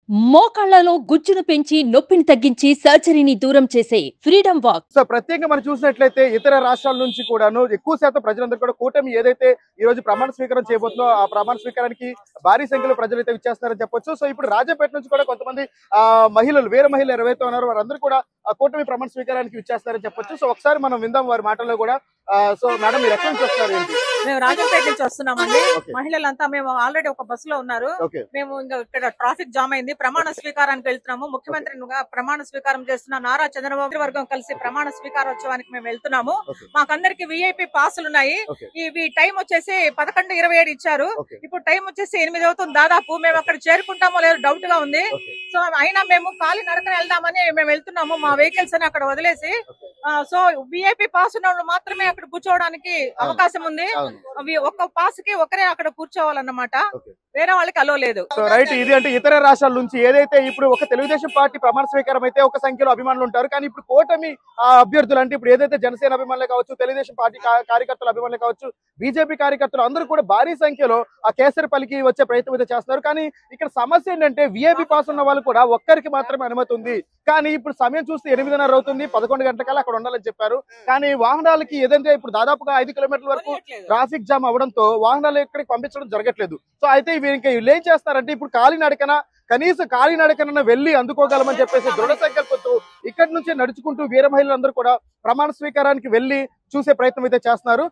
మోకాళ్లలో గుజ్జును పెంచి నొప్పిని తగ్గించి సర్జరీని దూరం చేసే ఫ్రీడమ్ వాక్. సో ప్రత్యేకంగా మనం చూసినట్లయితే ఇతర రాష్ట్రాల నుంచి కూడాను ఎక్కువ శాతం ప్రజలందరూ కూడా కూటమి ఏదైతే ఈ రోజు ప్రమాణ స్వీకారం చేయబోతుందో ఆ ప్రమాణ స్వీకారానికి భారీ సంఖ్యలో ప్రజలైతే విచ్చేస్తున్నారని చెప్పొచ్చు. సో ఇప్పుడు రాజంపేట నుంచి కూడా కొంతమంది మహిళలు వేరే మహిళలు ఎవరైతే ఉన్నారో వారందరూ కూడా కూటమి ప్రమాణ స్వీకారానికి విచ్చేస్తారని చెప్పొచ్చు. సో ఒకసారి మనం విందాం వారి మాటల్లో కూడా. సో మేడం, మీరు ఎక్కడి నుంచి వస్తున్నారు ఏంటి? మేము రాజంపేట నుంచి వస్తున్నామండి. మహిళలంతా మేము ఆల్రెడీ ఒక బస్సులో ఉన్నారు. మేము ఇక్కడ ట్రాఫిక్ జామ్ అయింది. ప్రమాణ స్వీకారానికి వెళ్తున్నాము. ముఖ్యమంత్రిగా ప్రమాణ స్వీకారం చేస్తున్న నారా చంద్రబాబు వర్గం కలిసి ప్రమాణ స్వీకారోత్సవానికి మేము వెళ్తున్నాము. మాకందరికి విఐపి పాసులు ఉన్నాయి. ఇవి టైం వచ్చేసి 11:27 ఇచ్చారు. ఇప్పుడు టైం వచ్చేసి 8 అవుతుంది దాదాపు. మేము అక్కడ చేరుకుంటామో లేదో డౌట్ గా ఉంది. సో అయినా మేము కాలి నడకన వెళ్దామని మేము వెళ్తున్నాము. మా వెహికల్స్ అని అక్కడ వదిలేసి. సో విఐపి పాస్ ఉన్న వాళ్ళు మాత్రమే అక్కడ కూర్చోవడానికి అవకాశం ఉంది. ఒక్క పాస్ కి ఒకరే అక్కడ కూర్చోవాలన్నమాట. వేరే వాళ్ళకి అలో లేదు. సో రైట్, ఇది అంటే ఇతర రాష్ట్రాల నుంచి ఏదైతే ఇప్పుడు ఒక తెలుగుదేశం పార్టీ ప్రమాణ స్వీకారం అయితే ఒక సంఖ్యలో అభిమానులు ఉంటారు, కానీ ఇప్పుడు కూటమి అభ్యర్థులు అంటే ఇప్పుడు ఏదైతే జనసేన అభిమానులే కావచ్చు, తెలుగుదేశం పార్టీ కార్యకర్తల అభిమానులే కావచ్చు, బీజేపీ కార్యకర్తలు అందరూ కూడా భారీ సంఖ్యలో ఆ కేసరిపల్లికి వచ్చే ప్రయత్నం అయితే చేస్తున్నారు. కానీ ఇక్కడ సమస్య ఏంటంటే విఐపి పాస్ ఉన్న వాళ్ళు కూడా ఒక్కరికి మాత్రమే అనుమతి ఉంది. కానీ ఇప్పుడు సమయం చూస్తే 8:30 అవుతుంది. 11 గంటలకల్లా అక్కడ ఉండాలని చెప్పారు. కానీ వాహనాలకి ఏదంటే ఇప్పుడు దాదాపుగా 5 కిలోమీటర్ల వరకు ట్రాఫిక్ జామ్ అవడంతో వాహనాలు ఎక్కడికి పంపించడం జరగట్లేదు. సో అయితే వీళ్ళు ఏం చేస్తారంటే ఇప్పుడు కనీసం కాలినడకన వెళ్లి అందుకోగలమని చెప్పేసి దృఢ సంకల్పంతో ఇక్కడి నుంచే నడుచుకుంటూ వీర మహిళలందరూ కూడా ప్రమాణ స్వీకారానికి వెళ్లి చూసే ప్రయత్నం అయితే చేస్తున్నారు.